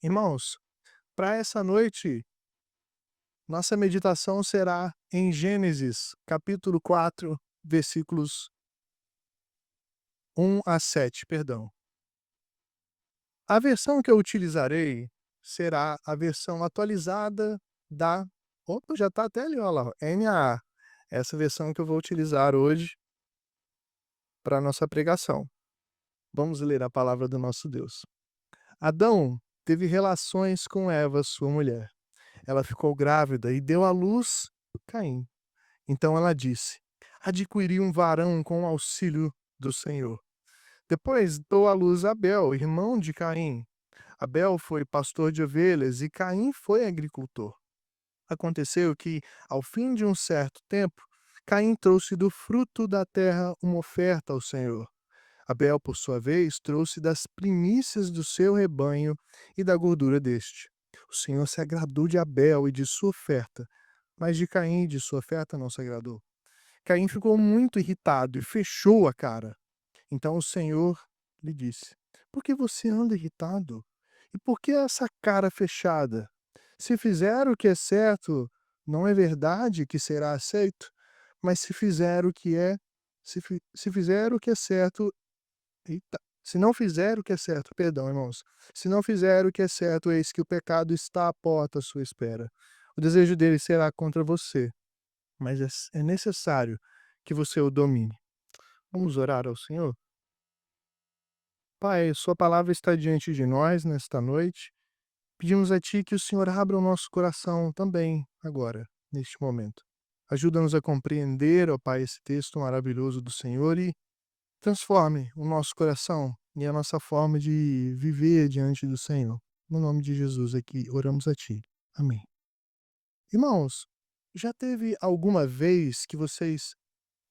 Irmãos, para essa noite, nossa meditação será em Gênesis, capítulo 4, versículos 1 a 7, perdão. A versão que eu utilizarei será a versão atualizada da opa, já está até ali, olha lá, NAA. Essa versão que eu vou utilizar hoje para a nossa pregação. Vamos ler a palavra do nosso Deus. Adão teve relações com Eva, sua mulher. Ela ficou grávida e deu à luz Caim. Então ela disse: Adquiri um varão com o auxílio do Senhor. Depois deu à luz Abel, irmão de Caim. Abel foi pastor de ovelhas e Caim foi agricultor. Aconteceu que, ao fim de um certo tempo, Caim trouxe do fruto da terra uma oferta ao Senhor. Abel, por sua vez, trouxe das primícias do seu rebanho e da gordura deste. O Senhor se agradou de Abel e de sua oferta, mas de Caim e de sua oferta não se agradou. Caim ficou muito irritado e fechou a cara. Então o Senhor lhe disse: Por que você anda irritado? E por que essa cara fechada? Se fizer o que é certo, não é verdade que será aceito? Mas se fizer o que é, se fizer o que é certo, eita, se não fizer o que é certo, perdão, irmãos, se não fizer o que é certo, eis que o pecado está à porta à sua espera. O desejo dele será contra você, mas é necessário que você o domine. Vamos orar ao Senhor? Pai, Sua palavra está diante de nós nesta noite. Pedimos a Ti que o Senhor abra o nosso coração também agora, neste momento. Ajuda-nos a compreender, ó Pai, esse texto maravilhoso do Senhor e transforme o nosso coração e a nossa forma de viver diante do Senhor. No nome de Jesus aqui, oramos a Ti. Amém. Irmãos, já teve alguma vez que vocês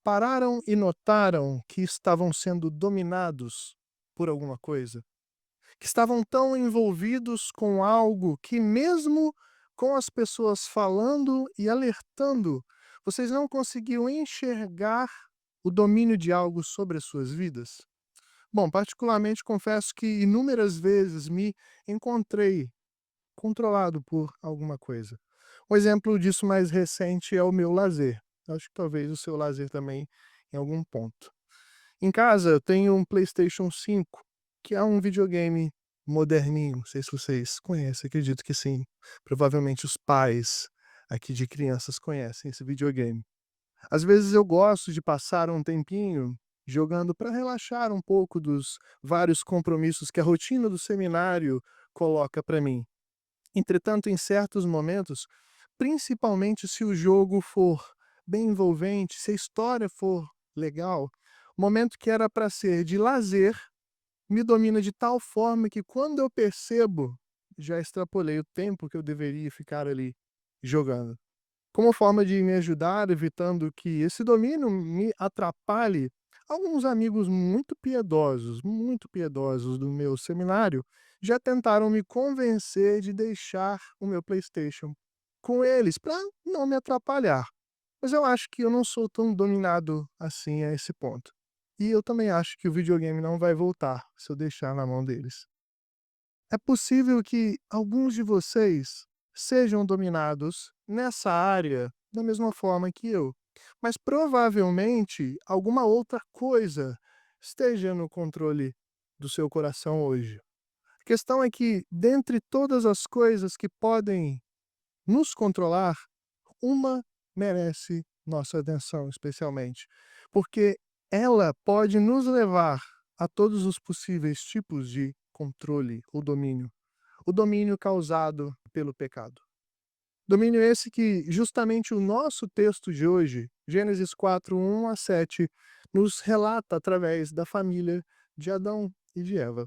pararam e notaram que estavam sendo dominados por alguma coisa? Que estavam tão envolvidos com algo que, mesmo com as pessoas falando e alertando, vocês não conseguiam enxergar o domínio de algo sobre as suas vidas? Bom, particularmente confesso que inúmeras vezes me encontrei controlado por alguma coisa. Um exemplo disso mais recente é o meu lazer. Acho que talvez o seu lazer também em algum ponto. Em casa eu tenho um PlayStation 5, que é um videogame moderninho, não sei se vocês conhecem, acredito que sim. Provavelmente os pais aqui de crianças conhecem esse videogame. Às vezes eu gosto de passar um tempinho jogando para relaxar um pouco dos vários compromissos que a rotina do seminário coloca para mim. Entretanto, em certos momentos, principalmente se o jogo for bem envolvente, se a história for legal, o momento que era para ser de lazer me domina de tal forma que quando eu percebo, já extrapolei o tempo que eu deveria ficar ali jogando. Como forma de me ajudar, evitando que esse domínio me atrapalhe, alguns amigos muito piedosos do meu seminário, já tentaram me convencer de deixar o meu PlayStation com eles para não me atrapalhar. Mas eu acho que eu não sou tão dominado assim a esse ponto. E eu também acho que o videogame não vai voltar se eu deixar na mão deles. É possível que alguns de vocês sejam dominados nessa área da mesma forma que eu, mas provavelmente alguma outra coisa esteja no controle do seu coração hoje. A questão é que, dentre todas as coisas que podem nos controlar, uma merece nossa atenção, especialmente, porque ela pode nos levar a todos os possíveis tipos de controle ou domínio. O domínio causado pelo pecado. Domínio esse que justamente o nosso texto de hoje, Gênesis 4, 1 a 7, nos relata através da família de Adão e de Eva.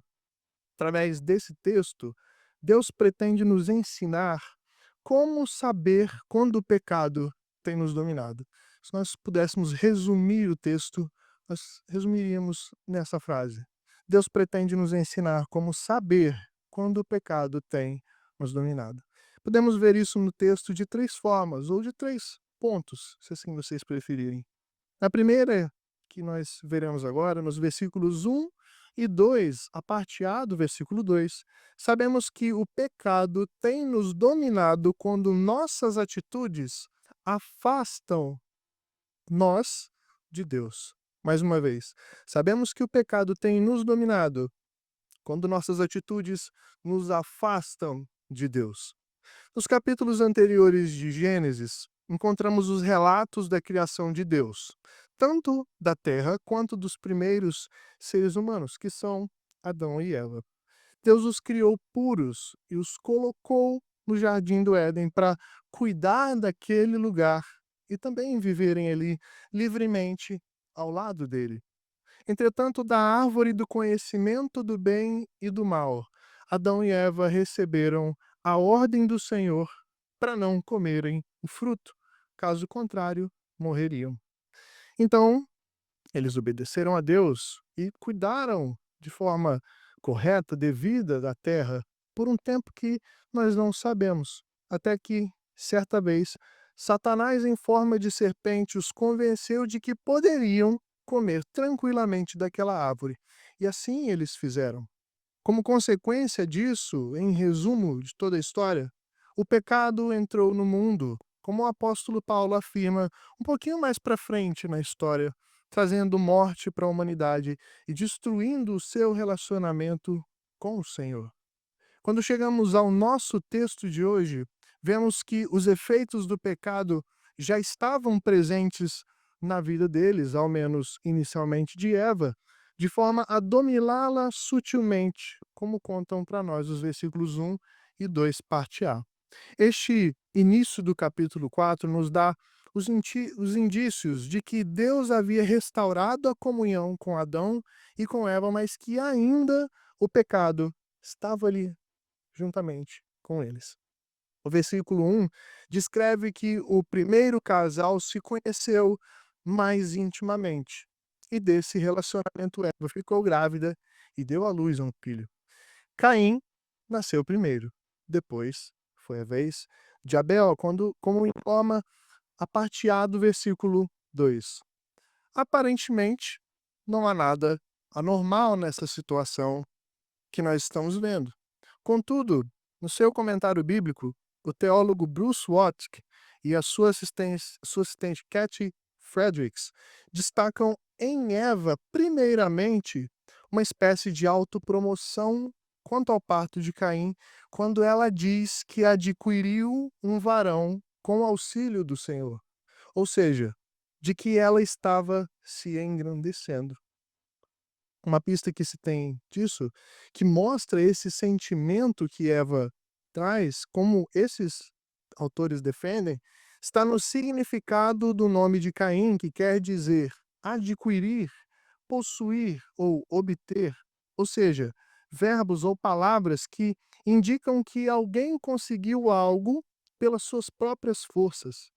Através desse texto, Deus pretende nos ensinar como saber quando o pecado tem nos dominado. Se nós pudéssemos resumir o texto, nós resumiríamos nessa frase: Deus pretende nos ensinar como saber quando o pecado tem nos dominado. Podemos ver isso no texto de três formas, ou de três pontos, se assim vocês preferirem. A primeira, que nós veremos agora, nos versículos 1 E 2, a parte A do versículo 2, sabemos que o pecado tem nos dominado quando nossas atitudes afastam nós de Deus. Mais uma vez, sabemos que o pecado tem nos dominado quando nossas atitudes nos afastam de Deus. Nos capítulos anteriores de Gênesis, encontramos os relatos da criação de Deus, tanto da terra quanto dos primeiros seres humanos, que são Adão e Eva. Deus os criou puros e os colocou no jardim do Éden para cuidar daquele lugar e também viverem ali livremente ao lado dele. Entretanto, da árvore do conhecimento do bem e do mal, Adão e Eva receberam a ordem do Senhor para não comerem o fruto, caso contrário, morreriam. Então, eles obedeceram a Deus e cuidaram de forma correta, devida da terra, por um tempo que nós não sabemos, até que, certa vez, Satanás, em forma de serpente, os convenceu de que poderiam comer tranquilamente daquela árvore. E assim eles fizeram. Como consequência disso, em resumo de toda a história, o pecado entrou no mundo, como o apóstolo Paulo afirma um pouquinho mais para frente na história, trazendo morte para a humanidade e destruindo o seu relacionamento com o Senhor. Quando chegamos ao nosso texto de hoje, vemos que os efeitos do pecado já estavam presentes na vida deles, ao menos inicialmente de Eva, de forma a dominá-la sutilmente, como contam para nós os versículos 1 e 2, parte A. Este início do capítulo 4 nos dá os indícios de que Deus havia restaurado a comunhão com Adão e com Eva, mas que ainda o pecado estava ali juntamente com eles. O versículo 1 descreve que o primeiro casal se conheceu mais intimamente. E desse relacionamento, Eva ficou grávida e deu à luz a um filho. Caim nasceu primeiro. Depois foi a vez de Abel, como informa a parte A do versículo 2. Aparentemente, não há nada anormal nessa situação que nós estamos vendo. Contudo, no seu comentário bíblico, o teólogo Bruce Watke e a sua assistente Kathy Fredericks destacam em Eva, primeiramente, uma espécie de autopromoção quanto ao parto de Caim, quando ela diz que adquiriu um varão com o auxílio do Senhor. Ou seja, de que ela estava se engrandecendo. Uma pista que se tem disso, que mostra esse sentimento que Eva traz, como esses autores defendem, está no significado do nome de Caim, que quer dizer adquirir, possuir ou obter, ou seja, verbos ou palavras que indicam que alguém conseguiu algo pelas suas próprias forças.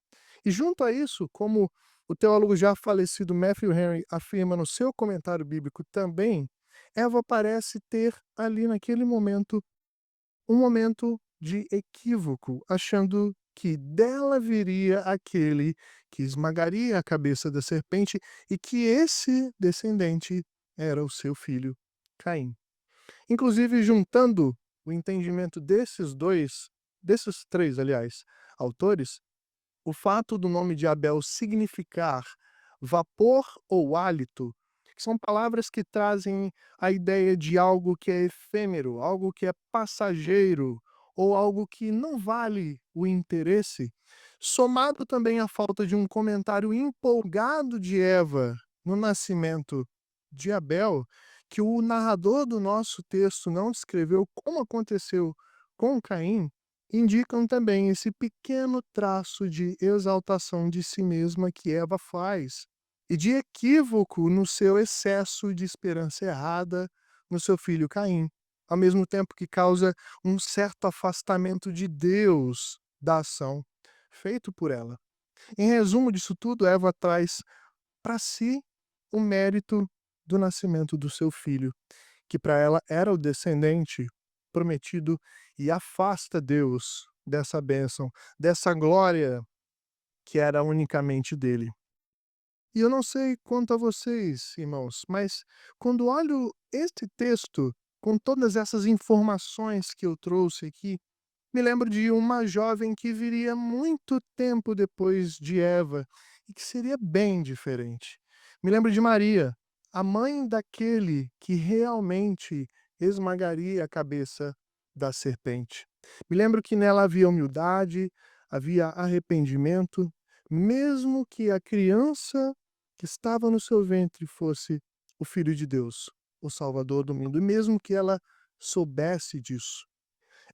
E junto a isso, como o teólogo já falecido Matthew Henry afirma no seu comentário bíblico também, Eva parece ter ali naquele momento um momento de equívoco, achando que dela viria aquele que esmagaria a cabeça da serpente e que esse descendente era o seu filho Caim. Inclusive, juntando o entendimento desses três, aliás, autores, o fato do nome de Abel significar vapor ou hálito, que são palavras que trazem a ideia de algo que é efêmero, algo que é passageiro, ou algo que não vale o interesse, somado também à falta de um comentário empolgado de Eva no nascimento de Abel, que o narrador do nosso texto não descreveu como aconteceu com Caim, indicam também esse pequeno traço de exaltação de si mesma que Eva faz, e de equívoco no seu excesso de esperança errada no seu filho Caim, ao mesmo tempo que causa um certo afastamento de Deus da ação feito por ela. Em resumo disso tudo, Eva traz para si o mérito do nascimento do seu filho, que para ela era o descendente prometido, e afasta Deus dessa bênção, dessa glória que era unicamente dele. E eu não sei quanto a vocês, irmãos, mas quando olho este texto, com todas essas informações que eu trouxe aqui, me lembro de uma jovem que viria muito tempo depois de Eva e que seria bem diferente. Me lembro de Maria, a mãe daquele que realmente esmagaria a cabeça da serpente. Me lembro que nela havia humildade, havia arrependimento, mesmo que a criança que estava no seu ventre fosse o Filho de Deus, o Salvador do mundo, e mesmo que ela soubesse disso.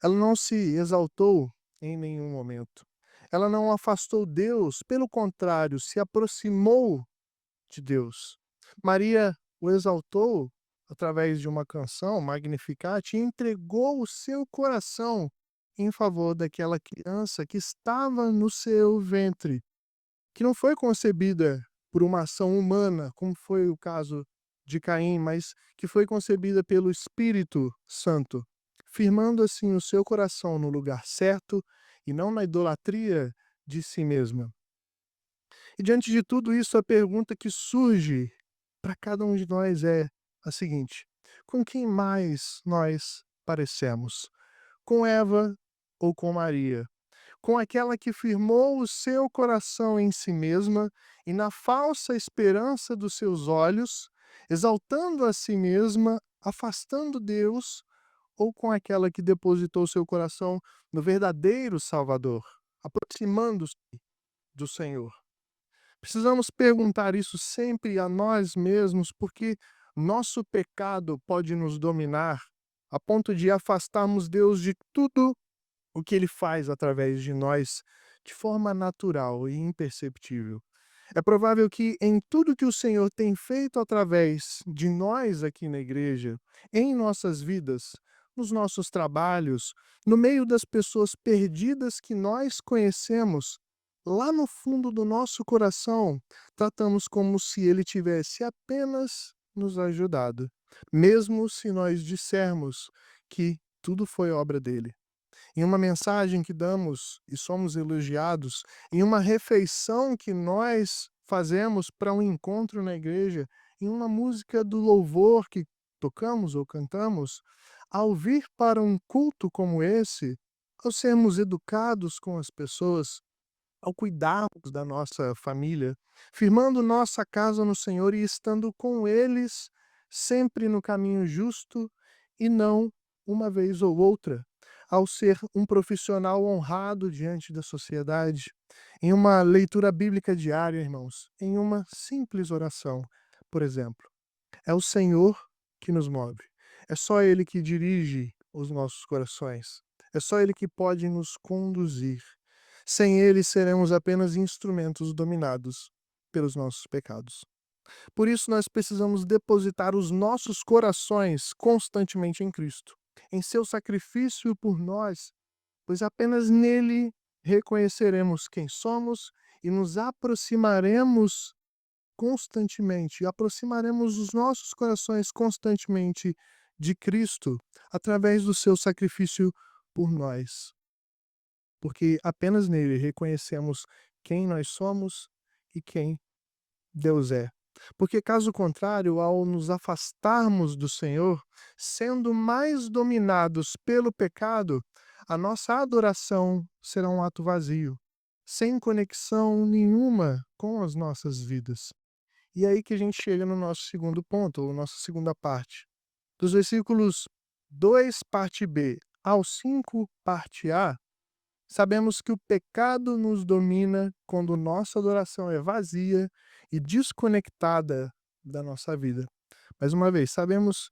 Ela não se exaltou em nenhum momento. Ela não afastou Deus, pelo contrário, se aproximou de Deus. Maria o exaltou através de uma canção, Magnificat, e entregou o seu coração em favor daquela criança que estava no seu ventre, que não foi concebida por uma ação humana, como foi o caso de Caim, mas que foi concebida pelo Espírito Santo, firmando assim o seu coração no lugar certo e não na idolatria de si mesma. E diante de tudo isso, a pergunta que surge para cada um de nós é a seguinte: com quem mais nós parecemos? Com Eva ou com Maria? Com aquela que firmou o seu coração em si mesma e na falsa esperança dos seus olhos, exaltando a si mesma, afastando Deus, ou com aquela que depositou seu coração no verdadeiro Salvador, aproximando-se do Senhor? Precisamos perguntar isso sempre a nós mesmos, porque nosso pecado pode nos dominar a ponto de afastarmos Deus de tudo o que ele faz através de nós de forma natural e imperceptível. É provável que em tudo que o Senhor tem feito através de nós aqui na igreja, em nossas vidas, nos nossos trabalhos, no meio das pessoas perdidas que nós conhecemos, lá no fundo do nosso coração, tratamos como se ele tivesse apenas nos ajudado, mesmo se nós dissermos que tudo foi obra dele. Em uma mensagem que damos e somos elogiados, em uma refeição que nós fazemos para um encontro na igreja, em uma música do louvor que tocamos ou cantamos, ao vir para um culto como esse, ao sermos educados com as pessoas, ao cuidarmos da nossa família, firmando nossa casa no Senhor e estando com eles sempre no caminho justo e não uma vez ou outra, ao ser um profissional honrado diante da sociedade, em uma leitura bíblica diária, irmãos, em uma simples oração, por exemplo. É o Senhor que nos move. É só Ele que dirige os nossos corações. É só Ele que pode nos conduzir. Sem Ele, seremos apenas instrumentos dominados pelos nossos pecados. Por isso, nós precisamos depositar os nossos corações constantemente em Cristo, em seu sacrifício por nós, pois apenas nele reconheceremos quem somos e nos aproximaremos constantemente, aproximaremos os nossos corações constantemente de Cristo através do seu sacrifício por nós, porque apenas nele reconhecemos quem nós somos e quem Deus é. Porque, caso contrário, ao nos afastarmos do Senhor, sendo mais dominados pelo pecado, a nossa adoração será um ato vazio, sem conexão nenhuma com as nossas vidas. E é aí que a gente chega no nosso segundo ponto, ou nossa segunda parte. Dos versículos 2, parte B, ao 5, parte A, sabemos que o pecado nos domina quando nossa adoração é vazia e desconectada da nossa vida. Mais uma vez, sabemos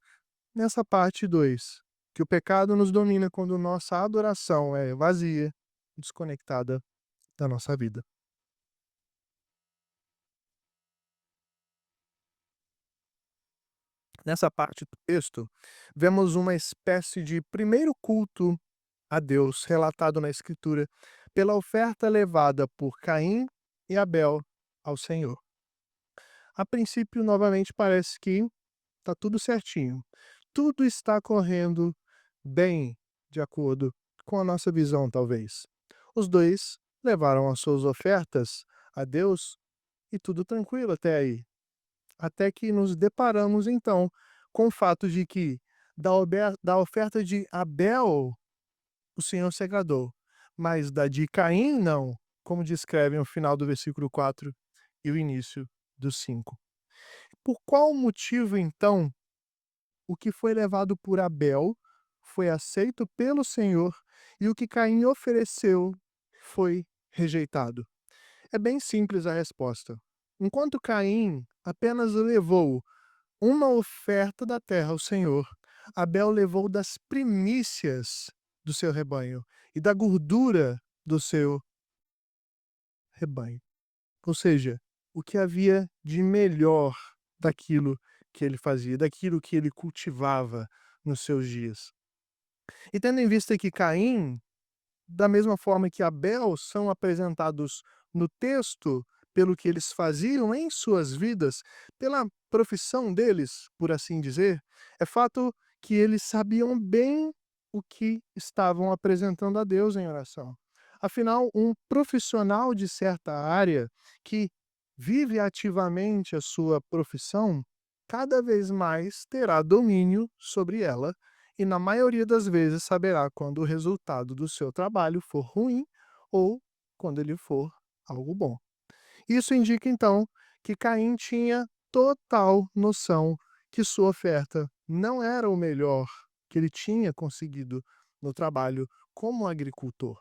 nessa parte 2 que o pecado nos domina quando nossa adoração é vazia e desconectada da nossa vida. Nessa parte do texto, vemos uma espécie de primeiro culto a Deus relatado na Escritura pela oferta levada por Caim e Abel ao Senhor. A princípio, novamente, parece que está tudo certinho. Tudo está correndo bem, de acordo com a nossa visão, talvez. Os dois levaram as suas ofertas a Deus e tudo tranquilo até aí. Até que nos deparamos então com o fato de que da oferta de Abel o Senhor se agradou, mas da de Caim não, como descrevem o final do versículo 4 e o início do 5. Por qual motivo então o que foi levado por Abel foi aceito pelo Senhor e o que Caim ofereceu foi rejeitado? É bem simples a resposta. Enquanto Caim apenas levou uma oferta da terra ao Senhor, Abel levou das primícias do seu rebanho e da gordura do seu rebanho. Ou seja, o que havia de melhor daquilo que ele fazia, daquilo que ele cultivava nos seus dias. E tendo em vista que Caim, da mesma forma que Abel, são apresentados no texto pelo que eles faziam em suas vidas, pela profissão deles, por assim dizer, é fato que eles sabiam bem o que estavam apresentando a Deus em oração. Afinal, um profissional de certa área que vive ativamente a sua profissão, cada vez mais terá domínio sobre ela e, na maioria das vezes, saberá quando o resultado do seu trabalho for ruim ou quando ele for algo bom. Isso indica, então, que Caim tinha total noção que sua oferta não era o melhor que ele tinha conseguido no trabalho como agricultor.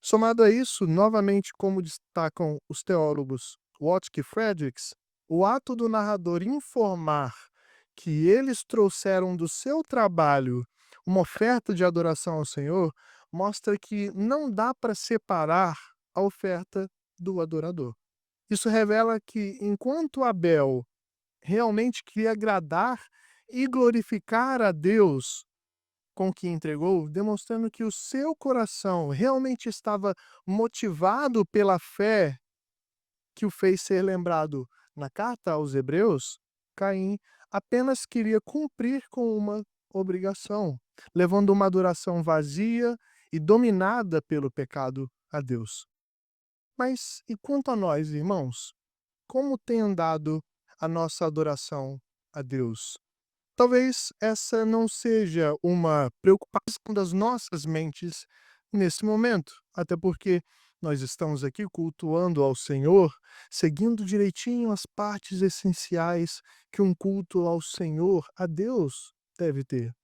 Somado a isso, novamente, como destacam os teólogos Watke e Fredericks, o ato do narrador informar que eles trouxeram do seu trabalho uma oferta de adoração ao Senhor mostra que não dá para separar a oferta do adorador. Isso revela que, enquanto Abel realmente queria agradar e glorificar a Deus com o que entregou, demonstrando que o seu coração realmente estava motivado pela fé que o fez ser lembrado na carta aos Hebreus, Caim apenas queria cumprir com uma obrigação, levando uma adoração vazia e dominada pelo pecado a Deus. Mas e quanto a nós, irmãos? Como tem andado a nossa adoração a Deus? Talvez essa não seja uma preocupação das nossas mentes nesse momento, até porque nós estamos aqui cultuando ao Senhor, seguindo direitinho as partes essenciais que um culto ao Senhor, a Deus, deve ter.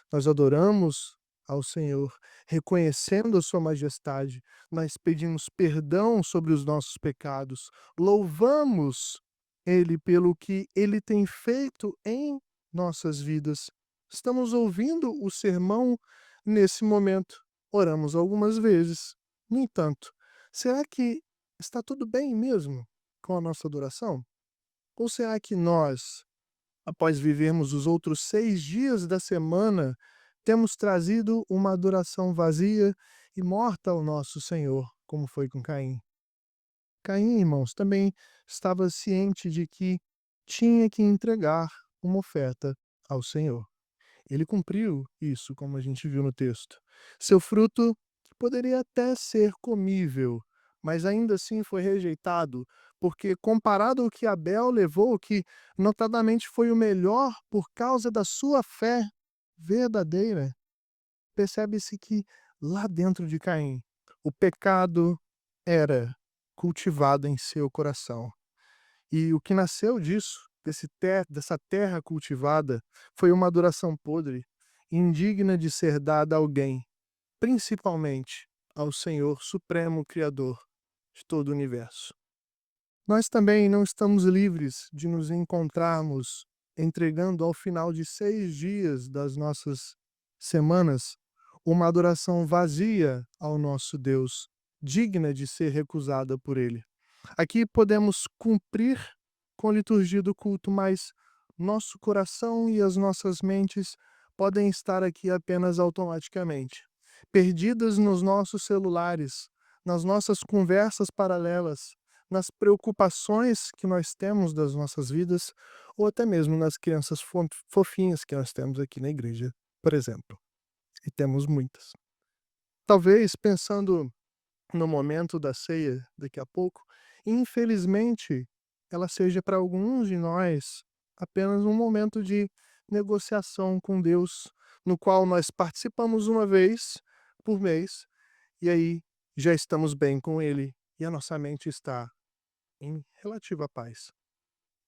Nós adoramos ao Senhor, reconhecendo a Sua majestade, nós pedimos perdão sobre os nossos pecados, louvamos Ele pelo que Ele tem feito em nossas vidas. Estamos ouvindo o sermão nesse momento, oramos algumas vezes. No entanto, será que está tudo bem mesmo com a nossa adoração? Ou será que nós, após vivermos os outros 6 dias da semana, temos trazido uma adoração vazia e morta ao nosso Senhor, como foi com Caim? Caim, irmãos, também estava ciente de que tinha que entregar uma oferta ao Senhor. Ele cumpriu isso, como a gente viu no texto. Seu fruto poderia até ser comível, mas ainda assim foi rejeitado, porque comparado ao que Abel levou, que notadamente foi o melhor por causa da sua fé verdadeira, percebe-se que lá dentro de Caim, o pecado era cultivado em seu coração. E o que nasceu disso, dessa terra cultivada, foi uma adoração podre, indigna de ser dada a alguém, principalmente ao Senhor Supremo Criador de todo o universo. Nós também não estamos livres de nos encontrarmos entregando ao final de 6 dias das nossas semanas uma adoração vazia ao nosso Deus, digna de ser recusada por Ele. Aqui podemos cumprir com a liturgia do culto, mas nosso coração e as nossas mentes podem estar aqui apenas automaticamente, perdidas nos nossos celulares, nas nossas conversas paralelas, nas preocupações que nós temos das nossas vidas, ou até mesmo nas crianças fofinhas que nós temos aqui na igreja, por exemplo. E temos muitas. Talvez pensando no momento da ceia daqui a pouco, infelizmente, ela seja para alguns de nós apenas um momento de negociação com Deus, no qual nós participamos uma vez por mês, e aí já estamos bem com Ele e a nossa mente está em relativa paz.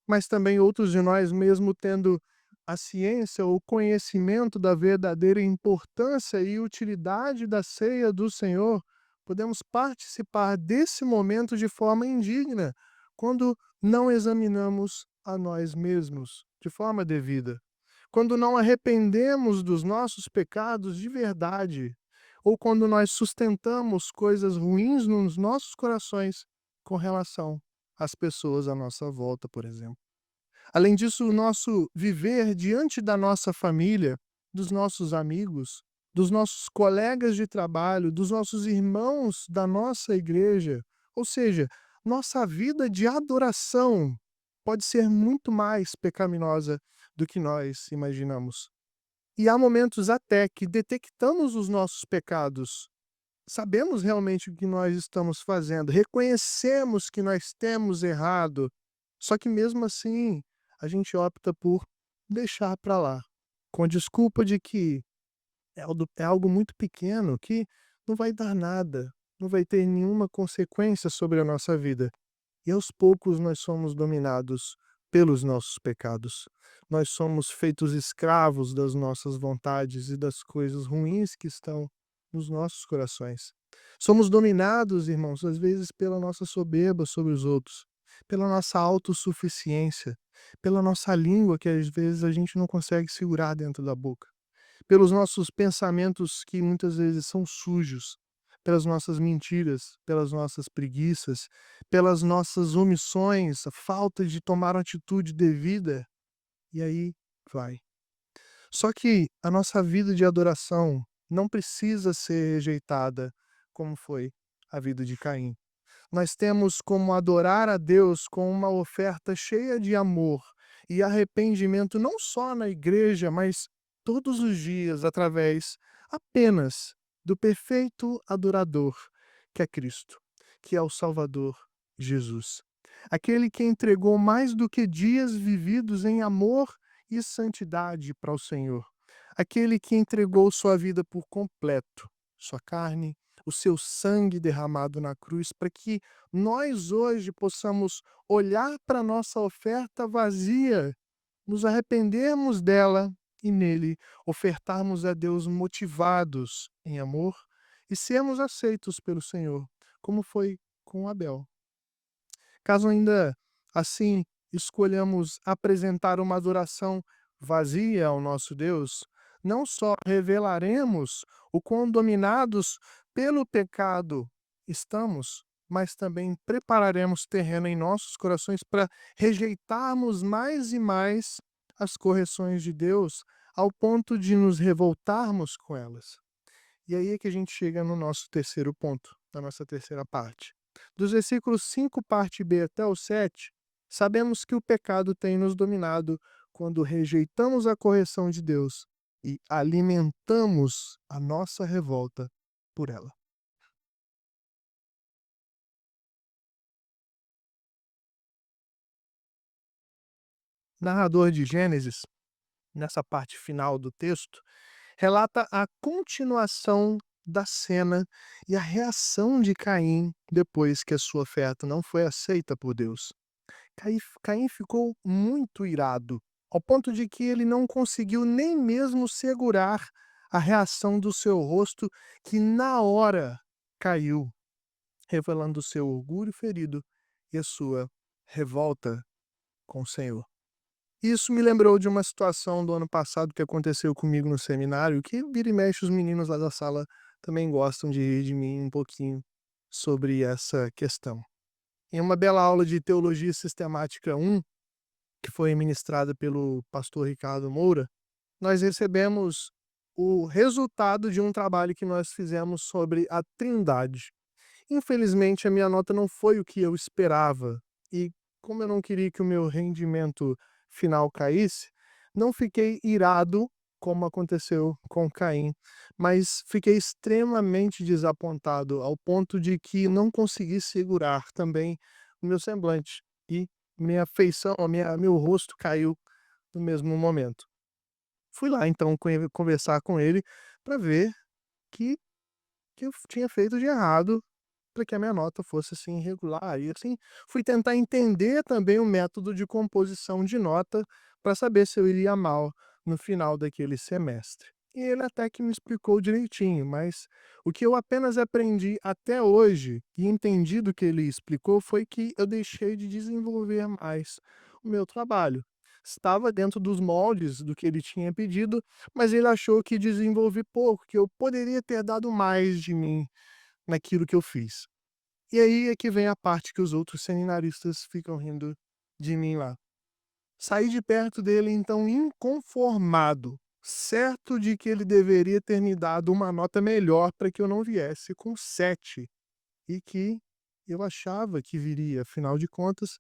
Mas também outros de nós, mesmo tendo a ciência, o conhecimento da verdadeira importância e utilidade da ceia do Senhor, podemos participar desse momento de forma indigna, quando não examinamos a nós mesmos de forma devida, quando não arrependemos dos nossos pecados de verdade, ou quando nós sustentamos coisas ruins nos nossos corações com relação às pessoas à nossa volta, por exemplo. Além disso, o nosso viver diante da nossa família, dos nossos amigos, dos nossos colegas de trabalho, dos nossos irmãos da nossa igreja, ou seja, nossa vida de adoração pode ser muito mais pecaminosa do que nós imaginamos. E há momentos até que detectamos os nossos pecados, sabemos realmente o que nós estamos fazendo, reconhecemos que nós temos errado, só que mesmo assim a gente opta por deixar para lá, com a desculpa de que é algo muito pequeno que não vai dar nada, não vai ter nenhuma consequência sobre a nossa vida. E aos poucos nós somos dominados pelos nossos pecados. Nós somos feitos escravos das nossas vontades e das coisas ruins que estão nos nossos corações. Somos dominados, irmãos, às vezes pela nossa soberba sobre os outros, pela nossa autossuficiência, pela nossa língua que às vezes a gente não consegue segurar dentro da boca, pelos nossos pensamentos que muitas vezes são sujos, pelas nossas mentiras, pelas nossas preguiças, pelas nossas omissões, a falta de tomar uma atitude devida, e aí vai. Só que a nossa vida de adoração não precisa ser rejeitada como foi a vida de Caim. Nós temos como adorar a Deus com uma oferta cheia de amor e arrependimento, não só na igreja, mas todos os dias, através apenas do perfeito adorador, que é Cristo, que é o Salvador Jesus. Aquele que entregou mais do que dias vividos em amor e santidade para o Senhor. Aquele que entregou sua vida por completo, sua carne, o seu sangue derramado na cruz, para que nós hoje possamos olhar para a nossa oferta vazia, nos arrependermos dela e nele ofertarmos a Deus motivados em amor e sermos aceitos pelo Senhor, como foi com Abel. Caso ainda assim escolhamos apresentar uma adoração vazia ao nosso Deus, não só revelaremos o quão dominados pelo pecado estamos, mas também prepararemos terreno em nossos corações para rejeitarmos mais e mais as correções de Deus, ao ponto de nos revoltarmos com elas. E aí é que a gente chega no nosso terceiro ponto, na nossa terceira parte. Dos versículos 5, parte B até o 7, sabemos que o pecado tem nos dominado quando rejeitamos a correção de Deus e alimentamos a nossa revolta por ela. O narrador de Gênesis, nessa parte final do texto, relata a continuação da cena e a reação de Caim depois que a sua oferta não foi aceita por Deus. Caim ficou muito irado, ao ponto de que ele não conseguiu nem mesmo segurar a reação do seu rosto, que na hora caiu, revelando o seu orgulho ferido e a sua revolta com o Senhor. Isso me lembrou de uma situação do ano passado que aconteceu comigo no seminário, que vira e mexe os meninos lá da sala também gostam de rir de mim um pouquinho sobre essa questão. Em uma bela aula de Teologia Sistemática 1, que foi ministrada pelo pastor Ricardo Moura, nós recebemos o resultado de um trabalho que nós fizemos sobre a Trindade. Infelizmente, a minha nota não foi o que eu esperava, e como eu não queria que o meu rendimento final caísse, não fiquei irado, como aconteceu com Caim, mas fiquei extremamente desapontado, ao ponto de que não consegui segurar também o meu semblante e minha feição, a meu rosto caiu no mesmo momento. Fui lá então conversar com ele para ver que que eu tinha feito de errado para que a minha nota fosse, assim, irregular. E, assim, fui tentar entender também o método de composição de nota para saber se eu iria mal no final daquele semestre. E ele até que me explicou direitinho, mas o que eu apenas aprendi até hoje e entendi do que ele explicou foi que eu deixei de desenvolver mais o meu trabalho. Estava dentro dos moldes do que ele tinha pedido, mas ele achou que desenvolvi pouco, que eu poderia ter dado mais de mim naquilo que eu fiz. E aí é que vem a parte que os outros seminaristas ficam rindo de mim lá. Saí de perto dele então inconformado, certo de que ele deveria ter me dado uma nota melhor para que eu não viesse com 7 e que eu achava que viria, afinal de contas,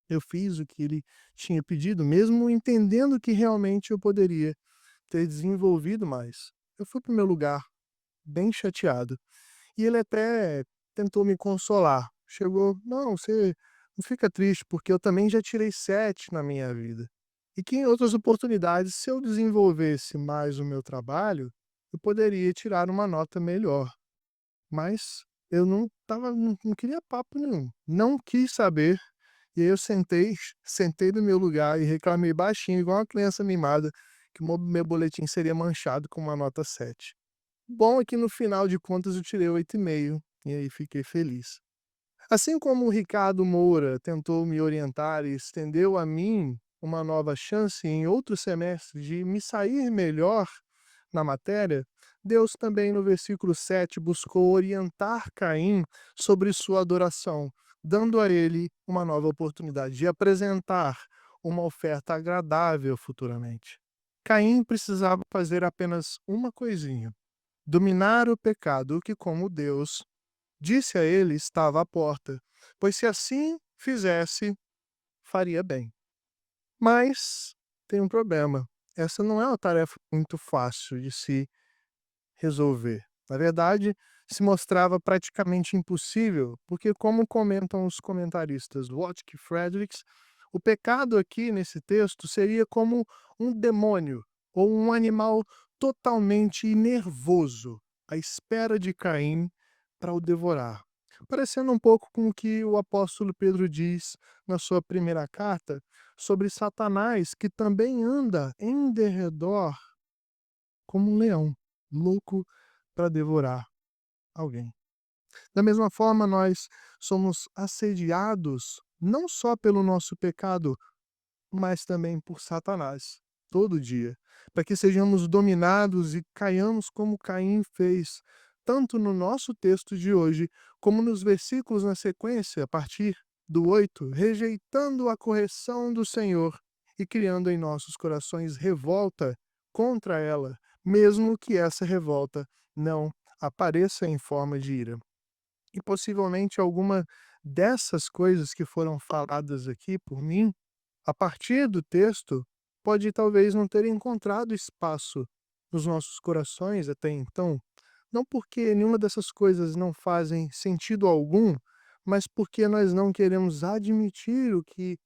eu fiz o que ele tinha pedido, mesmo entendendo que realmente eu poderia ter desenvolvido mais. Eu fui para o meu lugar bem chateado. E ele até tentou me consolar. Chegou: "Não, você não fica triste, porque eu também já tirei 7 na minha vida. E que em outras oportunidades, se eu desenvolvesse mais o meu trabalho, eu poderia tirar uma nota melhor". Mas eu não queria papo nenhum, não quis saber. E aí eu sentei no meu lugar e reclamei baixinho, igual uma criança mimada, que o meu boletim seria manchado com uma nota 7. Bom é que no final de contas eu tirei 8,5 e aí fiquei feliz. Assim como o Ricardo Moura tentou me orientar e estendeu a mim uma nova chance em outro semestre de me sair melhor na matéria, Deus também no versículo 7 buscou orientar Caim sobre sua adoração, dando a ele uma nova oportunidade de apresentar uma oferta agradável futuramente. Caim precisava fazer apenas uma coisinha: dominar o pecado que, como Deus disse a ele, estava à porta, pois se assim fizesse, faria bem. Mas tem um problema. Essa não é uma tarefa muito fácil de se resolver. Na verdade, se mostrava praticamente impossível, porque, como comentam os comentaristas Watke e Fredericks, o pecado aqui nesse texto seria como um demônio ou um animal totalmente nervoso, à espera de Caim para o devorar. Parecendo um pouco com o que o apóstolo Pedro diz na sua primeira carta sobre Satanás, que também anda em derredor como um leão, louco para devorar alguém. Da mesma forma, nós somos assediados não só pelo nosso pecado, mas também por Satanás, todo dia, para que sejamos dominados e caiamos como Caim fez, tanto no nosso texto de hoje, como nos versículos na sequência, a partir do 8, rejeitando a correção do Senhor e criando em nossos corações revolta contra ela, mesmo que essa revolta não apareça em forma de ira. E possivelmente alguma dessas coisas que foram faladas aqui por mim a partir do texto, pode talvez não ter encontrado espaço nos nossos corações até então, não porque nenhuma dessas coisas não fazem sentido algum, mas porque nós não queremos admitir o que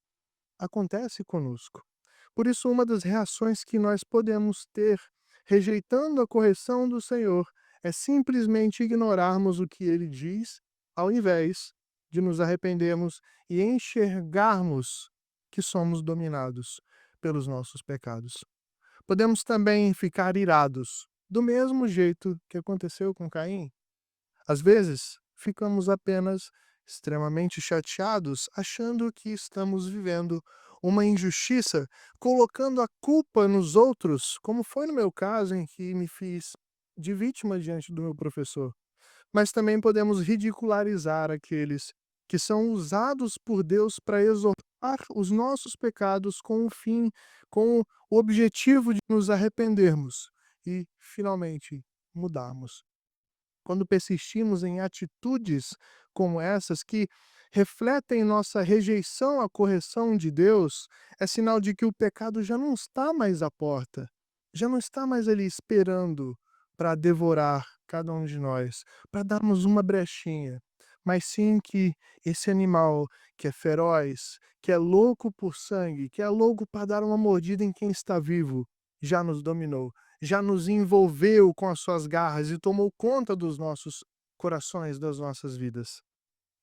acontece conosco. Por isso, uma das reações que nós podemos ter, rejeitando a correção do Senhor, é simplesmente ignorarmos o que ele diz, ao invés de nos arrependermos e enxergarmos que somos dominados pelos nossos pecados. Podemos também ficar irados, do mesmo jeito que aconteceu com Caim. Às vezes, ficamos apenas extremamente chateados, achando que estamos vivendo uma injustiça, colocando a culpa nos outros, como foi no meu caso em que me fiz de vítima diante do meu professor. Mas também podemos ridicularizar aqueles que são usados por Deus para exortar os nossos pecados com o fim, com o objetivo de nos arrependermos e, finalmente, mudarmos. Quando persistimos em atitudes como essas que refletem nossa rejeição à correção de Deus, é sinal de que o pecado já não está mais à porta, já não está mais ali esperando para devorar cada um de nós, para darmos uma brechinha. mas sim que esse animal que é feroz, que é louco por sangue, que é louco para dar uma mordida em quem está vivo, já nos dominou, já nos envolveu com as suas garras e tomou conta dos nossos corações, das nossas vidas.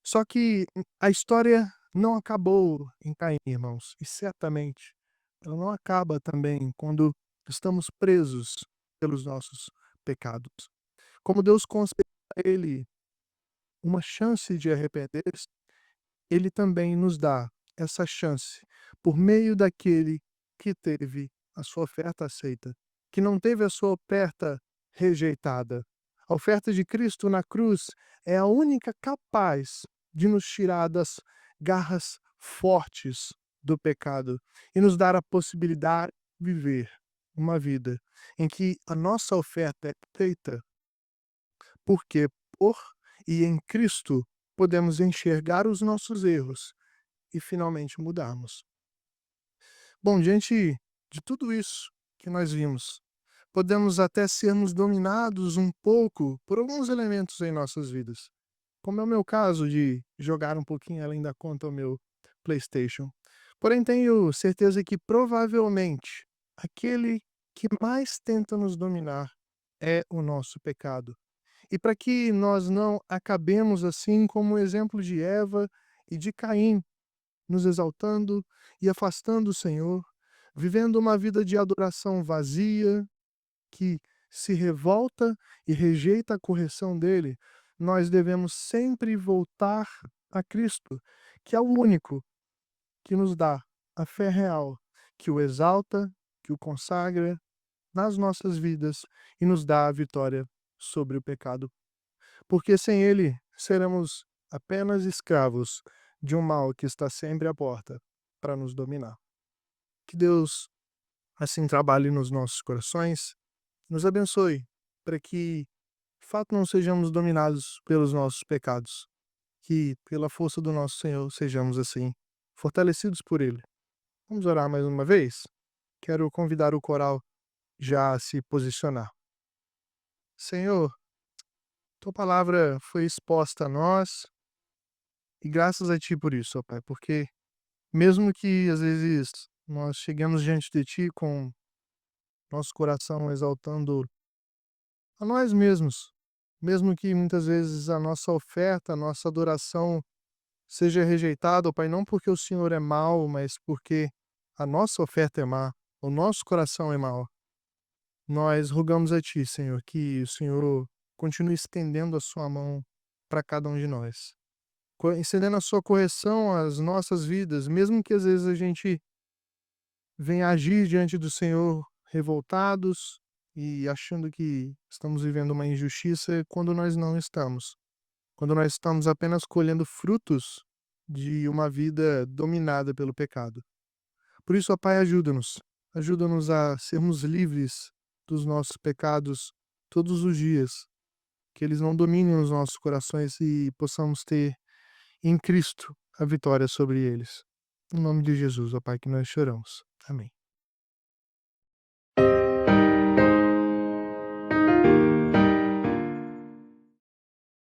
Só que a história não acabou em Caim, irmãos, e certamente ela não acaba também quando estamos presos pelos nossos pecados. Como Deus concedeu a ele uma chance de arrepender-se, ele também nos dá essa chance por meio daquele que teve a sua oferta aceita, que não teve a sua oferta rejeitada. A oferta de Cristo na cruz é a única capaz de nos tirar das garras fortes do pecado e nos dar a possibilidade de viver uma vida em que a nossa oferta é feita porque por e em Cristo podemos enxergar os nossos erros e finalmente mudarmos. Bom, diante de tudo isso que nós vimos, podemos até sermos dominados um pouco por alguns elementos em nossas vidas, como é o meu caso de jogar um pouquinho além da conta o meu PlayStation. Porém, tenho certeza que provavelmente aquele que mais tenta nos dominar é o nosso pecado. E para que nós não acabemos assim como o exemplo de Eva e de Caim, nos exaltando e afastando o Senhor, vivendo uma vida de adoração vazia, que se revolta e rejeita a correção dele, nós devemos sempre voltar a Cristo, que é o único que nos dá a fé real, que o exalta, que o consagra nas nossas vidas e nos dá a vitória sobre o pecado. Porque sem ele seremos apenas escravos de um mal que está sempre à porta para nos dominar. Que Deus assim trabalhe nos nossos corações, nos abençoe, para que de fato não sejamos dominados pelos nossos pecados, que pela força do nosso Senhor sejamos assim fortalecidos por ele. Vamos orar mais uma vez? Quero convidar o coral já a se posicionar. Senhor, tua palavra foi exposta a nós e graças a ti por isso, ó Pai, porque mesmo que às vezes nós cheguemos diante de ti com nosso coração exaltando a nós mesmos, mesmo que muitas vezes a nossa oferta, a nossa adoração seja rejeitada, ó Pai, não porque o Senhor é mau, mas porque a nossa oferta é má, o nosso coração é mau. Nós rogamos a Ti, Senhor, que o Senhor continue estendendo a Sua mão para cada um de nós, estendendo a Sua correção às nossas vidas, mesmo que às vezes a gente venha agir diante do Senhor revoltados e achando que estamos vivendo uma injustiça quando nós não estamos. Quando nós estamos apenas colhendo frutos de uma vida dominada pelo pecado. Por isso, ó Pai, ajuda-nos. Ajuda-nos a sermos livres dos nossos pecados todos os dias. Que eles não dominem os nossos corações e possamos ter em Cristo a vitória sobre eles. Em nome de Jesus, ó Pai, que nós choramos. Amém.